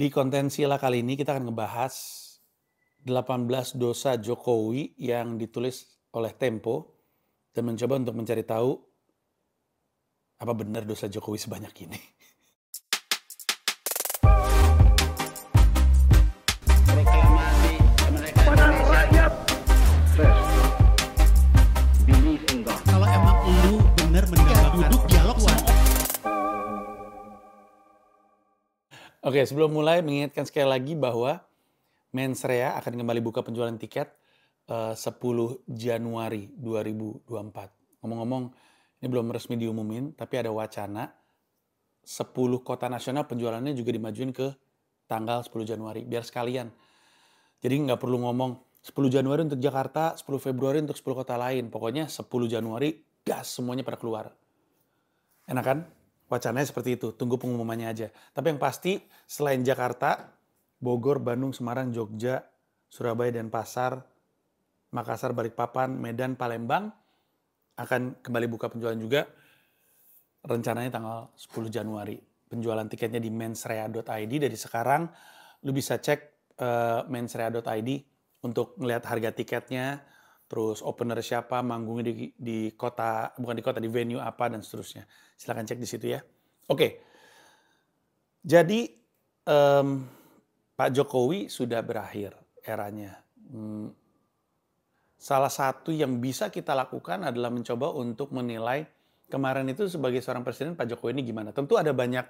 Di konten Sila kali ini kita akan ngebahas 18 dosa Jokowi yang ditulis oleh Tempo dan mencoba untuk mencari tahu apa benar dosa Jokowi sebanyak ini. Proklamasi kemerdekaan Indonesia. First, believe in God. Kalau emang lu bener mendambakan duduk dialog sama Oke, sebelum mulai mengingatkan sekali lagi bahwa Mensrea akan kembali buka penjualan tiket 10 Januari 2024. Ngomong-ngomong, ini belum resmi diumumin, tapi ada wacana 10 kota nasional penjualannya juga dimajuin ke tanggal 10 Januari. Biar sekalian. Jadi nggak perlu ngomong 10 Januari untuk Jakarta, 10 Februari untuk 10 kota lain. Pokoknya 10 Januari, gas semuanya pada keluar. Enak kan? Wacananya seperti itu, tunggu pengumumannya aja. Tapi yang pasti, selain Jakarta, Bogor, Bandung, Semarang, Jogja, Surabaya, Denpasar, Makassar, Balikpapan, Medan, Palembang akan kembali buka penjualan juga. Rencananya tanggal 10 Januari. Penjualan tiketnya di mensrea.id. Dari sekarang, lu bisa cek mensrea.id untuk ngelihat harga tiketnya, terus opener siapa, manggungnya di kota, bukan di kota, di venue apa, dan seterusnya. Silahkan cek di situ ya. Oke, jadi Pak Jokowi sudah berakhir eranya. Salah satu yang bisa kita lakukan adalah mencoba untuk menilai kemarin itu sebagai seorang presiden Pak Jokowi ini gimana. Tentu ada banyak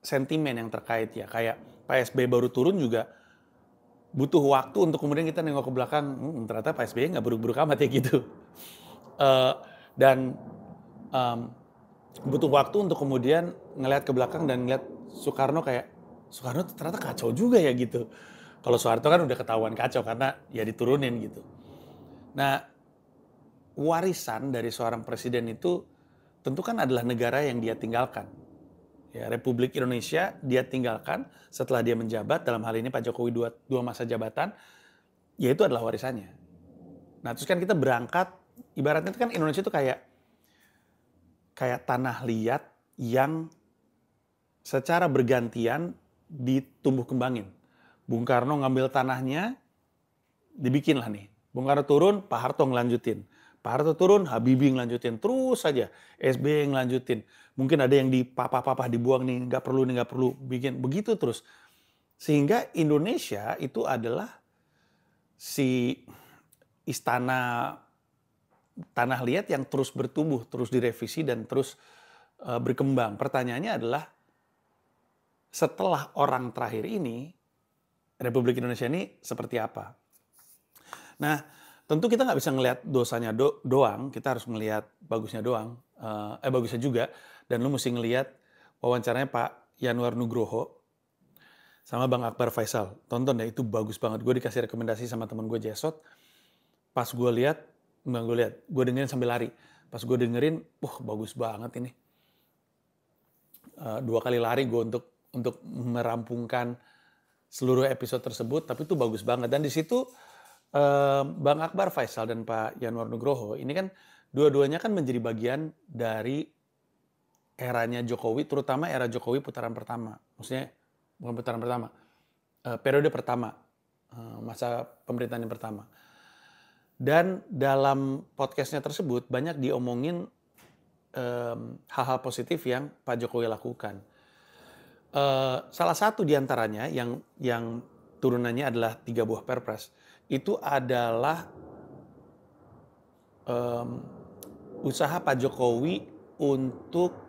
sentimen yang terkait ya, kayak Pak SBY baru turun juga butuh waktu untuk kemudian kita nengok ke belakang, ternyata Pak SBY nggak buruk-buruk amat ya gitu. Dan butuh waktu untuk kemudian ngelihat ke belakang dan ngelihat Soekarno kayak, Soekarno ternyata kacau juga ya gitu. Kalau Soeharto kan udah ketahuan kacau karena ya diturunin gitu. Nah, warisan dari seorang presiden itu tentu kan adalah negara yang dia tinggalkan. Ya, Republik Indonesia dia tinggalkan setelah dia menjabat, dalam hal ini Pak Jokowi dua masa jabatan, ya itu adalah warisannya. Nah terus kan kita berangkat, ibaratnya itu kan Indonesia itu kayak tanah liat yang secara bergantian ditumbuh kembangin. Bung Karno ngambil tanahnya, dibikin lah nih. Bung Karno turun, Pak Harto ngelanjutin. Pak Harto turun, Habibie ngelanjutin. Terus saja, SBY ngelanjutin. Mungkin ada yang dipapah-papah dibuang nih, nggak perlu, bikin begitu terus. Sehingga Indonesia itu adalah si istana tanah liat yang terus bertumbuh, terus direvisi dan terus berkembang. Pertanyaannya adalah setelah orang terakhir ini, Republik Indonesia ini seperti apa? Nah, tentu kita nggak bisa ngelihat dosanya doang, kita harus ngelihat bagusnya doang, bagusnya juga. Dan lu mesti ngelihat wawancaranya Pak Yanuar Nugroho sama Bang Akbar Faisal. Tonton ya, itu bagus banget. Gue dikasih rekomendasi sama temen gue Jesot. Pas gue dengerin sambil lari. Pas gue dengerin, bagus banget ini. 2 kali lari gue untuk merampungkan seluruh episode tersebut, tapi itu bagus banget. Dan di situ Bang Akbar Faisal dan Pak Yanuar Nugroho ini kan dua-duanya kan menjadi bagian dari eranya Jokowi, terutama era Jokowi putaran pertama. Maksudnya bukan putaran pertama, periode pertama, masa pemerintahan yang pertama. Dan dalam podcastnya tersebut banyak diomongin hal-hal positif yang Pak Jokowi lakukan. Salah satu diantaranya yang turunannya adalah 3 buah perpres. Itu adalah usaha Pak Jokowi untuk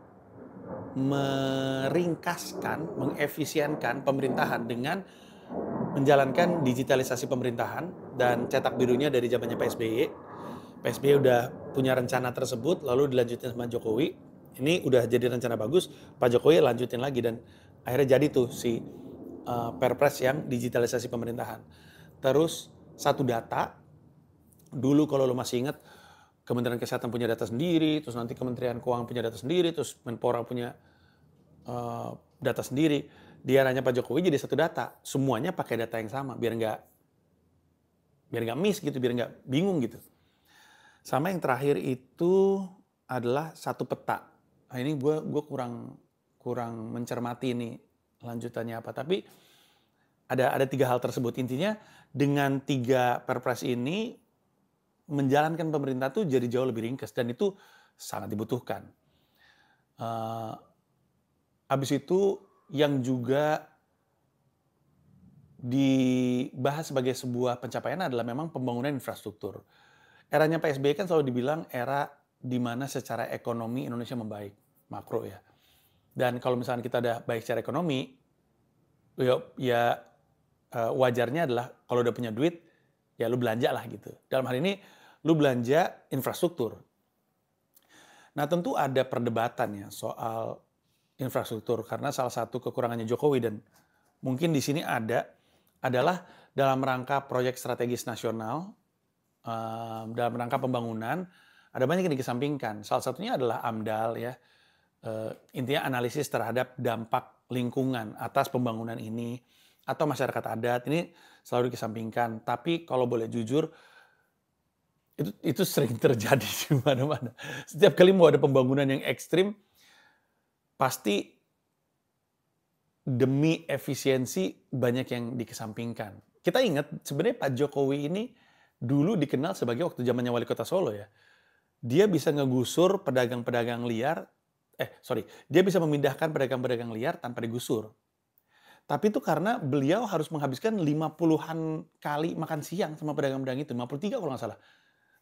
meringkaskan, mengefisienkan pemerintahan dengan menjalankan digitalisasi pemerintahan dan cetak birunya dari zamannya Pak SBY. Pak SBY udah punya rencana tersebut, lalu dilanjutin sama Jokowi. Ini udah jadi rencana bagus, Pak Jokowi lanjutin lagi dan akhirnya jadi tuh si perpres yang digitalisasi pemerintahan. Terus satu data, dulu kalau lo masih ingat, Kementerian Kesehatan punya data sendiri, terus nanti Kementerian Keuangan punya data sendiri, terus Menpora punya data sendiri. Di eranya Pak Jokowi jadi satu data, semuanya pakai data yang sama, biar nggak miss gitu, biar nggak bingung gitu. Sama yang terakhir itu adalah satu peta. Nah ini gue kurang mencermati ini lanjutannya apa. Tapi ada 3 hal tersebut. Intinya dengan 3 perpres ini menjalankan pemerintah tuh jadi jauh lebih ringkas dan itu sangat dibutuhkan. Habis itu yang juga dibahas sebagai sebuah pencapaian adalah memang pembangunan infrastruktur. Eranya PSBY kan selalu dibilang era di mana secara ekonomi Indonesia membaik, makro ya. Dan kalau misalnya kita ada baik secara ekonomi, ya wajarnya adalah kalau udah punya duit, ya lu belanja lah gitu. Dalam hal ini, lu belanja infrastruktur. Nah tentu ada perdebatan ya soal infrastruktur, karena salah satu kekurangannya Jokowi dan mungkin di sini adalah dalam rangka proyek strategis nasional, dalam rangka pembangunan, ada banyak yang dikesampingkan. Salah satunya adalah AMDAL ya, intinya analisis terhadap dampak lingkungan atas pembangunan ini, atau masyarakat adat, ini selalu dikesampingkan. Tapi kalau boleh jujur, itu sering terjadi di mana-mana. Setiap kali mau ada pembangunan yang ekstrim, pasti demi efisiensi banyak yang dikesampingkan. Kita ingat sebenarnya Pak Jokowi ini dulu dikenal sebagai waktu zamannya wali kota Solo ya. Dia bisa ngegusur pedagang-pedagang liar, dia bisa memindahkan pedagang-pedagang liar tanpa digusur. Tapi itu karena beliau harus menghabiskan 50-an kali makan siang sama pedagang-pedagang itu, 53 kalau nggak salah.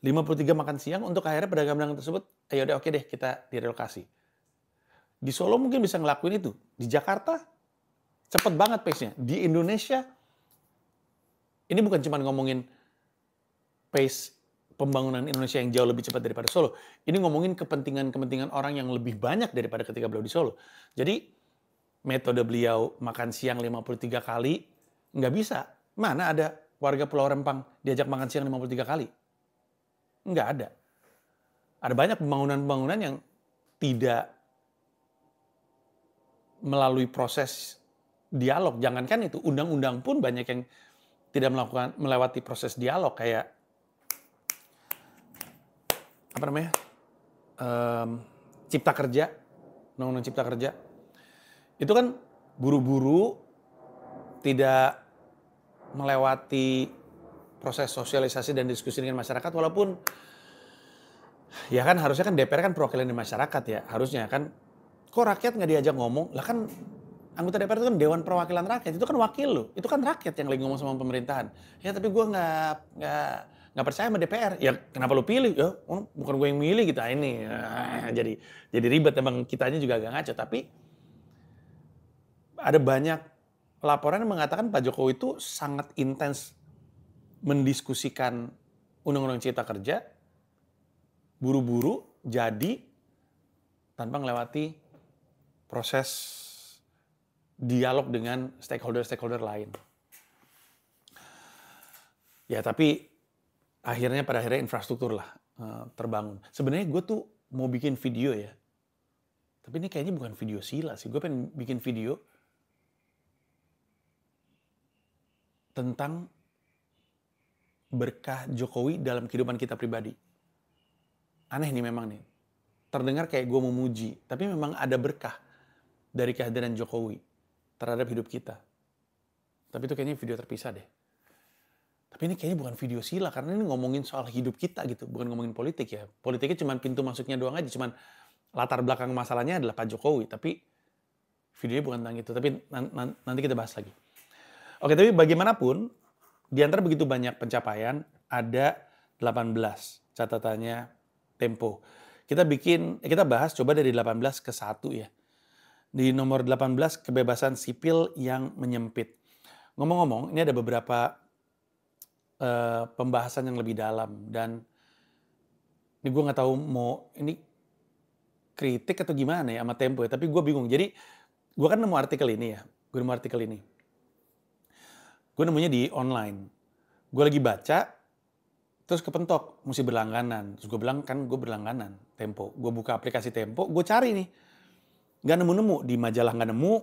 53 makan siang untuk akhirnya pedagang-pedagang tersebut, ayo deh oke deh kita direlokasi. Di Solo mungkin bisa ngelakuin itu. Di Jakarta cepet banget pace-nya. Di Indonesia, ini bukan cuma ngomongin pace pembangunan Indonesia yang jauh lebih cepat daripada Solo. Ini ngomongin kepentingan-kepentingan orang yang lebih banyak daripada ketika beliau di Solo. Jadi metode beliau makan siang 53 kali, nggak bisa. Mana ada warga Pulau Rempang diajak makan siang 53 kali? Nggak ada. Ada banyak pembangunan-pembangunan yang tidak melalui proses dialog. Jangankan itu, undang-undang pun banyak yang tidak melewati proses dialog. Kayak Cipta Kerja, undang-undang Cipta Kerja. Itu kan buru-buru, tidak melewati proses sosialisasi dan diskusi dengan masyarakat, walaupun ya kan harusnya kan DPR kan perwakilan di masyarakat ya, harusnya kan. Kok rakyat nggak diajak ngomong? Lah kan anggota DPR itu kan Dewan Perwakilan Rakyat, itu kan wakil lo, itu kan rakyat yang lagi ngomong sama pemerintahan. Ya tapi gue nggak percaya sama DPR. Ya kenapa lo pilih? Ya bukan gue yang milih gitu. Ini jadi ribet, emang kitanya juga agak ngaco. Tapi ada banyak laporan yang mengatakan Pak Jokowi itu sangat intens mendiskusikan undang-undang Cipta Kerja, buru-buru jadi tanpa melewati proses dialog dengan stakeholder lain. Ya tapi pada akhirnya infrastruktur lah terbangun. Sebenarnya gue tuh mau bikin video ya, tapi ini kayaknya bukan video sila sih. Gue pengen bikin video tentang berkah Jokowi dalam kehidupan kita pribadi. Aneh nih memang nih. Terdengar kayak gue memuji, tapi memang ada berkah dari kehadiran Jokowi terhadap hidup kita. Tapi itu kayaknya video terpisah deh. Tapi ini kayaknya bukan video sila, karena ini ngomongin soal hidup kita gitu, bukan ngomongin politik ya. Politiknya cuma pintu masuknya doang aja, cuma latar belakang masalahnya adalah Pak Jokowi. Tapi videonya bukan tentang itu, tapi nanti kita bahas lagi. Oke, tapi bagaimanapun, di antara begitu banyak pencapaian, ada 18 catatannya Tempo. Kita bahas coba dari 18 ke 1 ya. Di nomor 18, kebebasan sipil yang menyempit. Ngomong-ngomong, ini ada beberapa pembahasan yang lebih dalam. Dan ini gue nggak tahu ini kritik atau gimana ya sama Tempo ya. Tapi gue bingung. Jadi gue kan nemu artikel ini ya. Gue nemunya di online. Gue lagi baca, terus kepentok, mesti berlangganan. Terus gue bilang, kan gue berlangganan Tempo. Gue buka aplikasi Tempo, gue cari nih. Gak nemu-nemu, di majalah gak nemu,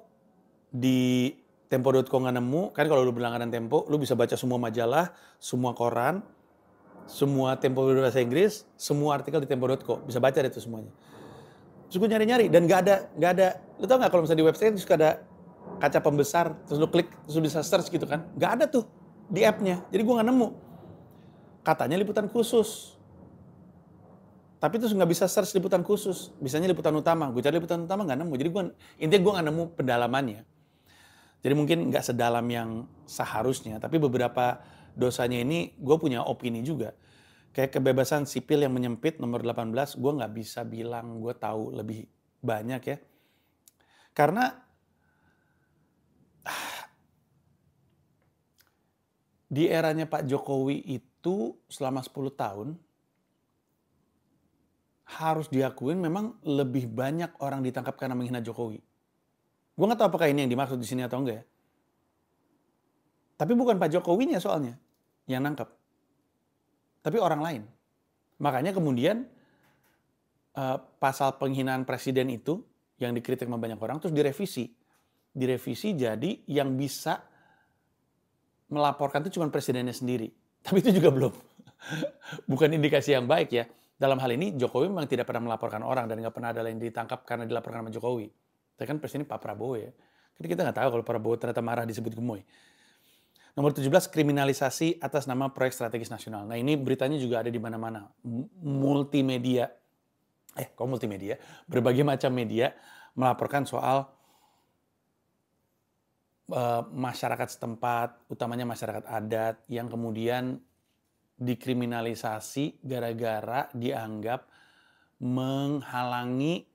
di tempo.co gak nemu. Kan kalau lu berlangganan Tempo, lu bisa baca semua majalah, semua koran, semua Tempo berbahasa Inggris, semua artikel di tempo.co. Bisa baca deh itu semuanya. Terus gue nyari-nyari, dan gak ada. Lu tau gak kalau misalnya di website suka ada kaca pembesar, terus lu klik, terus lu bisa search gitu kan. Nggak ada tuh di app-nya, jadi gue nggak nemu. Katanya liputan khusus. Tapi terus nggak bisa search liputan khusus, bisanya liputan utama. Gue cari liputan utama nggak nemu, jadi intinya gue nggak nemu pendalamannya. Jadi mungkin nggak sedalam yang seharusnya, tapi beberapa dosanya ini gue punya opini juga. Kayak kebebasan sipil yang menyempit nomor 18, gue nggak bisa bilang gue tahu lebih banyak ya. Karena di eranya Pak Jokowi itu selama 10 tahun, harus diakuin memang lebih banyak orang ditangkap karena menghina Jokowi. Gue nggak tahu apakah ini yang dimaksud di sini atau enggak ya. Tapi bukan Pak Jokowinya soalnya yang nangkep. Tapi orang lain. Makanya kemudian pasal penghinaan presiden itu yang dikritik sama banyak orang terus direvisi. Direvisi jadi yang bisa melaporkan itu cuma presidennya sendiri. Tapi itu juga belum. Bukan indikasi yang baik ya. Dalam hal ini Jokowi memang tidak pernah melaporkan orang dan nggak pernah ada yang ditangkap karena dilaporkan sama Jokowi. Tapi kan presiden Pak Prabowo ya. Jadi kita nggak tahu kalau Prabowo ternyata marah disebut gemoy. Nomor 17, kriminalisasi atas nama proyek strategis nasional. Nah ini beritanya juga ada di mana-mana. Multimedia, berbagai macam media melaporkan soal masyarakat setempat, utamanya masyarakat adat, yang kemudian dikriminalisasi gara-gara dianggap menghalangi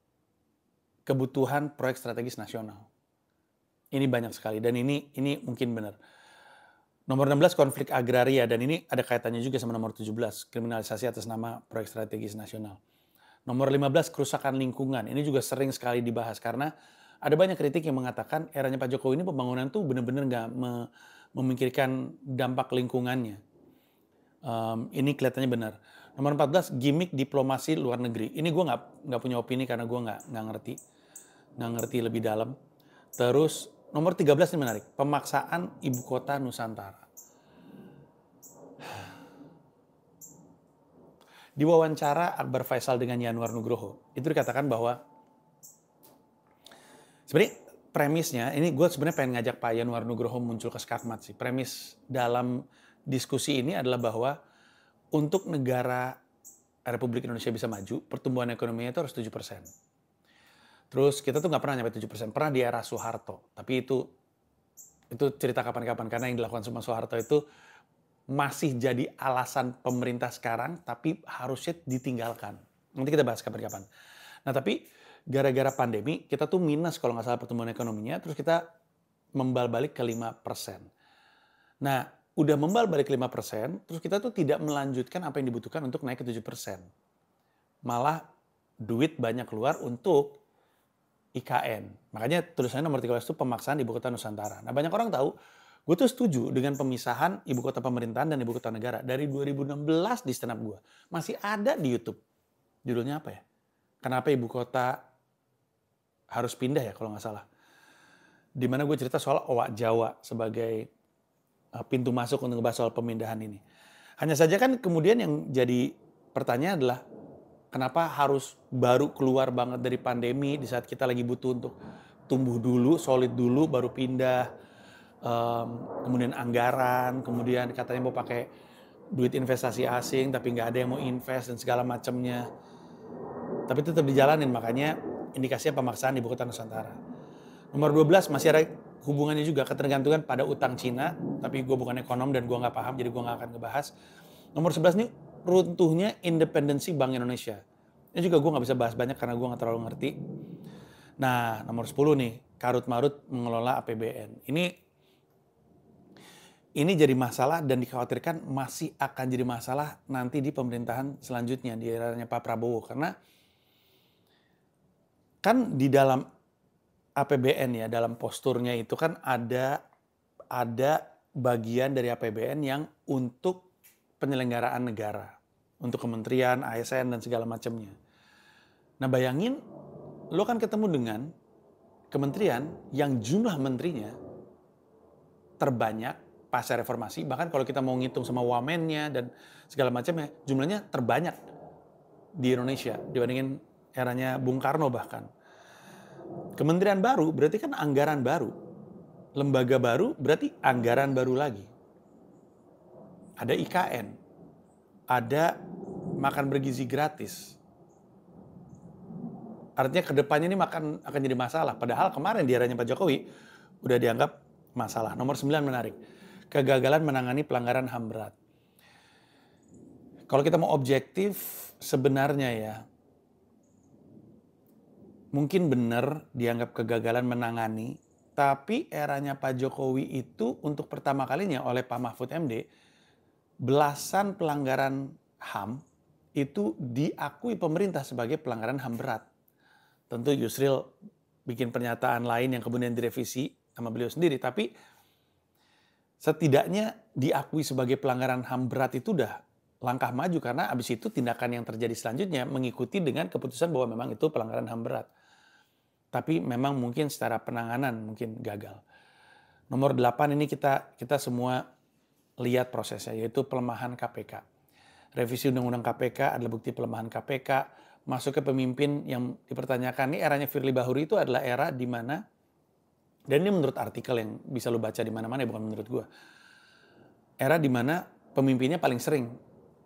kebutuhan proyek strategis nasional. Ini banyak sekali dan ini mungkin benar. Nomor 16, konflik agraria, dan ini ada kaitannya juga sama nomor 17, kriminalisasi atas nama proyek strategis nasional. Nomor 15, kerusakan lingkungan. Ini juga sering sekali dibahas karena ada banyak kritik yang mengatakan eranya Pak Jokowi ini pembangunan tuh benar-benar nggak memikirkan dampak lingkungannya. Ini kelihatannya benar. Nomor 14, gimmick diplomasi luar negeri. Ini gue nggak punya opini karena gue nggak ngerti lebih dalam. Terus nomor 13 ini menarik, pemaksaan ibu kota Nusantara. Di wawancara Akbar Faisal dengan Yanuar Nugroho, itu dikatakan bahwa sebenarnya premisnya, ini gue sebenarnya pengen ngajak Pak Yanuar Nugroho muncul ke Skakmat sih. Premis dalam diskusi ini adalah bahwa untuk negara Republik Indonesia bisa maju, pertumbuhan ekonominya itu harus 7%. Terus kita tuh nggak pernah nyampe 7%, pernah di era Soeharto. Tapi itu cerita kapan-kapan, karena yang dilakukan sama Soeharto itu masih jadi alasan pemerintah sekarang, tapi harusnya ditinggalkan. Nanti kita bahas kapan-kapan. Nah tapi gara-gara pandemi, kita tuh minus kalau nggak salah pertumbuhan ekonominya, terus kita membal balik ke 5%. Nah, udah membal balik 5%, terus kita tuh tidak melanjutkan apa yang dibutuhkan untuk naik ke 7%. Malah duit banyak keluar untuk IKN. Makanya tulisannya nomor 13 itu pemaksaan ibu kota Nusantara. Nah banyak orang tahu, gue tuh setuju dengan pemisahan ibu kota pemerintahan dan ibu kota negara. Dari 2016 di stand up gue. Masih ada di YouTube. Judulnya apa ya? Kenapa ibu kota harus pindah ya kalau nggak salah. Dimana gue cerita soal Owak Jawa sebagai pintu masuk untuk ngebahas soal pemindahan ini. Hanya saja kan kemudian yang jadi pertanyaan adalah kenapa harus baru keluar banget dari pandemi di saat kita lagi butuh untuk tumbuh dulu, solid dulu, baru pindah. Kemudian anggaran, kemudian katanya mau pakai duit investasi asing tapi nggak ada yang mau invest dan segala macamnya. Tapi tetap dijalanin, makanya indikasinya pemaksaan ibu kota Nusantara. Nomor 12 masih ada hubungannya juga ketergantungan pada utang Cina, tapi gue bukan ekonom dan gue nggak paham, jadi gue nggak akan ngebahas. Nomor 11 ini runtuhnya independensi Bank Indonesia. Ini juga gue nggak bisa bahas banyak karena gue nggak terlalu ngerti. Nah, nomor 10 nih, karut-marut mengelola APBN. Ini jadi masalah dan dikhawatirkan masih akan jadi masalah nanti di pemerintahan selanjutnya, di eranya Pak Prabowo. Karena kan di dalam APBN ya, dalam posturnya itu kan ada bagian dari APBN yang untuk penyelenggaraan negara. Untuk kementerian, ASN, dan segala macamnya. Nah bayangin, lo kan ketemu dengan kementerian yang jumlah menterinya terbanyak pasca reformasi. Bahkan kalau kita mau ngitung sama wamennya dan segala macamnya, jumlahnya terbanyak di Indonesia dibandingin eranya Bung Karno bahkan. Kementerian baru berarti kan anggaran baru. lembaga baru berarti anggaran baru lagi. Ada IKN, ada makan bergizi gratis. Artinya kedepannya ini akan jadi masalah. Padahal kemarin di eranya Pak Jokowi udah dianggap masalah. Nomor 9 menarik. Kegagalan menangani pelanggaran HAM berat. Kalau kita mau objektif, sebenarnya ya, mungkin benar dianggap kegagalan menangani, tapi eranya Pak Jokowi itu untuk pertama kalinya oleh Pak Mahfud MD, belasan pelanggaran HAM itu diakui pemerintah sebagai pelanggaran HAM berat. Tentu Yusril bikin pernyataan lain yang kemudian direvisi sama beliau sendiri, tapi setidaknya diakui sebagai pelanggaran HAM berat itu udah langkah maju, karena abis itu tindakan yang terjadi selanjutnya mengikuti dengan keputusan bahwa memang itu pelanggaran HAM berat. Tapi memang mungkin secara penanganan mungkin gagal. Nomor 8 ini kita semua lihat prosesnya, yaitu pelemahan KPK. Revisi Undang-Undang KPK adalah bukti pelemahan KPK. Masuk ke pemimpin yang dipertanyakan, ini eranya Firly Bahuri itu adalah era di mana, dan ini menurut artikel yang bisa lo baca di mana-mana, bukan menurut gue. Era di mana pemimpinnya paling sering,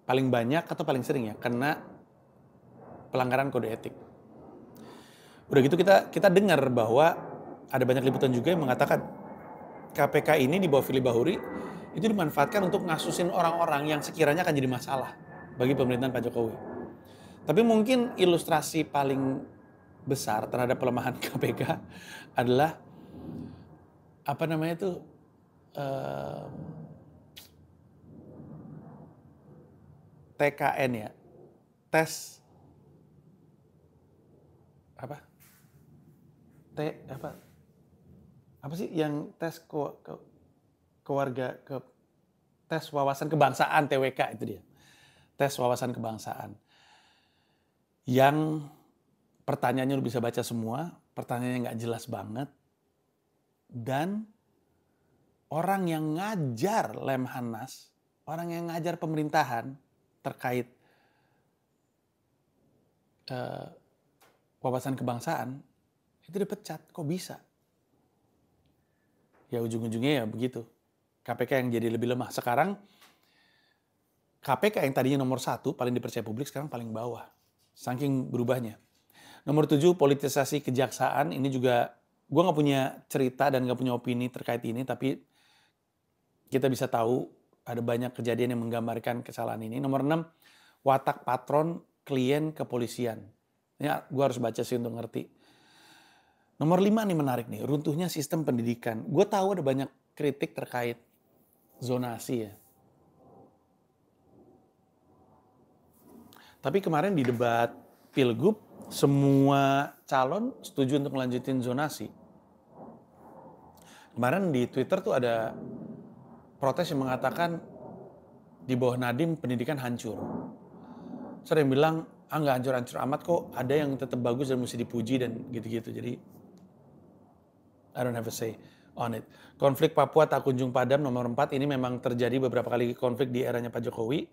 paling banyak atau paling sering ya, kena pelanggaran kode etik. Udah gitu kita dengar bahwa ada banyak liputan juga yang mengatakan KPK ini di bawah Firly Bahuri itu dimanfaatkan untuk ngasusin orang-orang yang sekiranya akan jadi masalah bagi pemerintahan Pak Jokowi. Tapi mungkin ilustrasi paling besar terhadap pelemahan KPK adalah apa namanya itu TKN ya, tes apa sih yang tes keluarga tes wawasan kebangsaan, TWK itu dia, tes wawasan kebangsaan. Yang pertanyaannya lu bisa baca semua, pertanyaannya nggak jelas banget, dan orang yang ngajar Lemhanas, orang yang ngajar pemerintahan terkait wawasan kebangsaan itu dipecat. Kok bisa? Ya ujung-ujungnya ya begitu. KPK yang jadi lebih lemah. Sekarang KPK yang tadinya nomor 1 paling dipercaya publik sekarang paling bawah. Saking berubahnya. Nomor 7, politisasi kejaksaan. Ini juga gue gak punya cerita dan gak punya opini terkait ini, tapi kita bisa tahu ada banyak kejadian yang menggambarkan kesalahan ini. Nomor 6, watak patron klien kepolisian. Ya, gue harus baca sih untuk ngerti. Nomor 5 nih menarik nih, runtuhnya sistem pendidikan. Gue tahu ada banyak kritik terkait zonasi ya. Tapi kemarin di debat Pilgub, semua calon setuju untuk melanjutin zonasi. Kemarin di Twitter tuh ada protes yang mengatakan di bawah Nadiem pendidikan hancur. Saya yang bilang, nggak hancur-hancur amat kok, ada yang tetap bagus dan mesti dipuji dan gitu-gitu. Jadi, I don't have a say on it. Konflik Papua tak kunjung padam, nomor 4, ini memang terjadi beberapa kali konflik di eranya Pak Jokowi.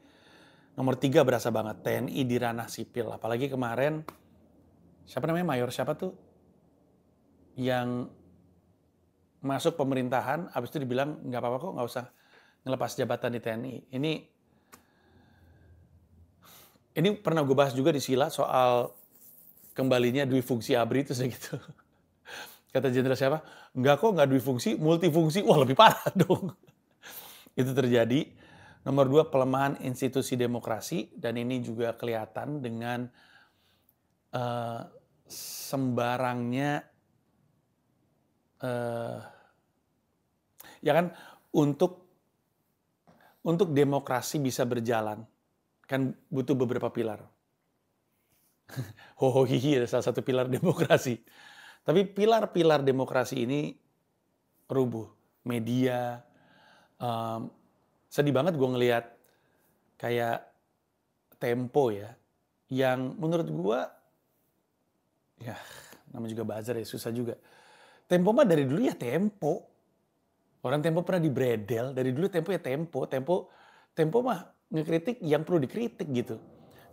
Nomor 3 berasa banget, TNI di ranah sipil. Apalagi kemarin, siapa namanya, mayor siapa tuh? Yang masuk pemerintahan, habis itu dibilang nggak apa-apa kok, nggak usah ngelepas jabatan di TNI. Ini pernah gue bahas juga di Sila soal kembalinya dui fungsi ABRI itu segitu. Kata jenderal siapa? Enggak kok, nggak dui fungsi, multifungsi. Wah lebih parah dong. Itu terjadi. Nomor 2, pelemahan institusi demokrasi, dan ini juga kelihatan dengan sembarangnya ya kan, untuk demokrasi bisa berjalan kan butuh beberapa pilar. Hihi ada salah satu pilar demokrasi. Tapi pilar-pilar demokrasi ini rubuh. Media, sedih banget gue ngelihat kayak Tempo ya, yang menurut gue, ya namanya juga buzzer ya, susah juga. Tempo mah dari dulu ya Tempo. Orang Tempo pernah dibredel, dari dulu Tempo ya Tempo. Tempo mah ngekritik yang perlu dikritik gitu.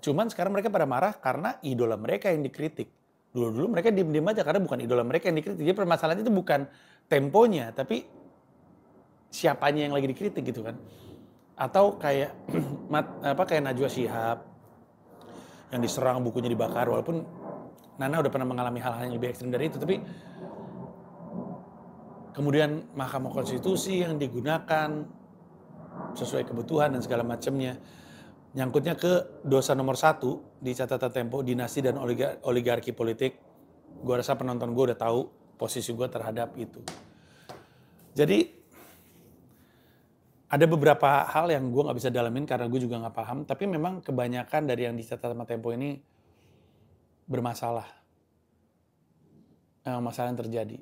Cuman sekarang mereka pada marah karena idola mereka yang dikritik. Dulu mereka diem-diem aja karena bukan idola mereka yang dikritik. Jadi permasalahannya itu bukan temponya, tapi siapanya yang lagi dikritik gitu kan. Atau kayak kayak Najwa Shihab yang diserang, bukunya dibakar, walaupun Nana udah pernah mengalami hal-hal yang lebih ekstrim dari itu, tapi kemudian Mahkamah Konstitusi yang digunakan sesuai kebutuhan dan segala macamnya, nyangkutnya ke dosa nomor 1 di catatan Tempo, dinasti dan oligarki politik. Gue rasa penonton gue udah tahu posisi gue terhadap itu. Jadi ada beberapa hal yang gue nggak bisa dalamin karena gue juga nggak paham, tapi memang kebanyakan dari yang dicatat sama Tempo ini bermasalah. Masalah yang terjadi.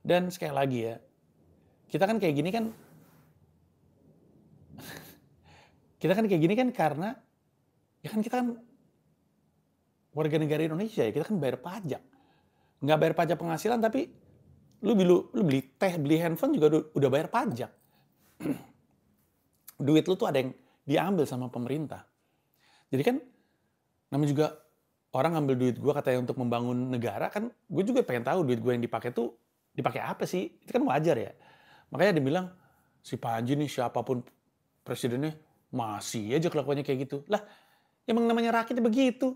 Dan sekali lagi ya, kita kan kayak gini kan karena ya kan kita kan warga negara Indonesia ya, kita kan bayar pajak. Nggak bayar pajak penghasilan, tapi lu beli teh, beli handphone juga udah bayar pajak. Duit lu tuh ada yang diambil sama pemerintah. Jadi kan namanya juga orang ngambil duit gue katanya untuk membangun negara, kan gue juga pengen tahu duit gue yang dipakai tuh dipakai apa sih? Itu kan wajar ya. Makanya dia bilang si Panji nih siapapun presidennya masih aja kelakuannya kayak gitu. Lah, emang namanya rakyat begitu.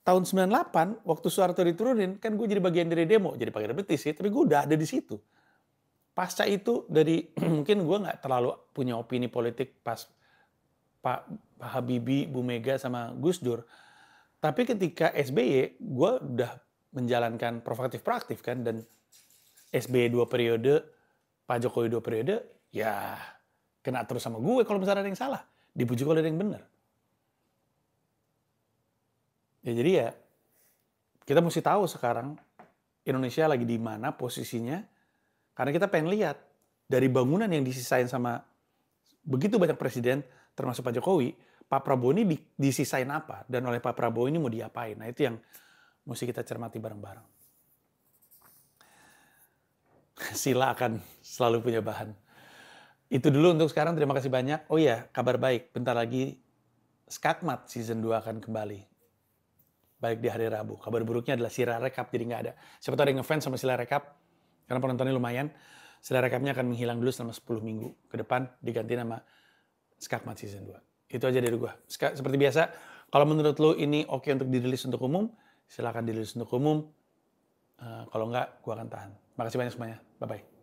Tahun 98 waktu Soeharto diturunin, kan gue jadi bagian dari demo, jadi bagian betis sih, tapi gue udah ada di situ. Pasca itu dari mungkin gue nggak terlalu punya opini politik pas Pak Habibie, Bu Mega sama Gus Dur. Tapi ketika SBY, gue udah menjalankan proaktif kan, dan SBY 2 periode, Pak Jokowi 2 periode, ya kena terus sama gue kalau misalnya ada yang salah, dipuji kalau ada yang benar. Ya jadi ya kita mesti tahu sekarang Indonesia lagi di mana posisinya, karena kita pengen lihat dari bangunan yang disisain sama begitu banyak presiden termasuk Pak Jokowi, Pak Prabowo ini disisain apa, dan oleh Pak Prabowo ini mau diapain. Nah itu yang mesti kita cermati bareng-bareng. Sila akan selalu punya bahan. Itu dulu untuk sekarang, terima kasih banyak. Oh iya, kabar baik, bentar lagi Skakmat season 2 akan kembali. Baik di hari Rabu. Kabar buruknya adalah Sila Rekap jadi nggak ada. Siapa tahu ada yang ngefans sama Sila Rekap, karena penontonnya lumayan. Sila Rekapnya akan menghilang dulu selama 10 minggu. Ke depan diganti nama Skakmat season 2. Itu aja dari gue. Seperti biasa, kalau menurut lo ini oke untuk dirilis untuk umum, silakan dirilis untuk umum. Kalau nggak, gue akan tahan. Makasih banyak semuanya. Bye-bye.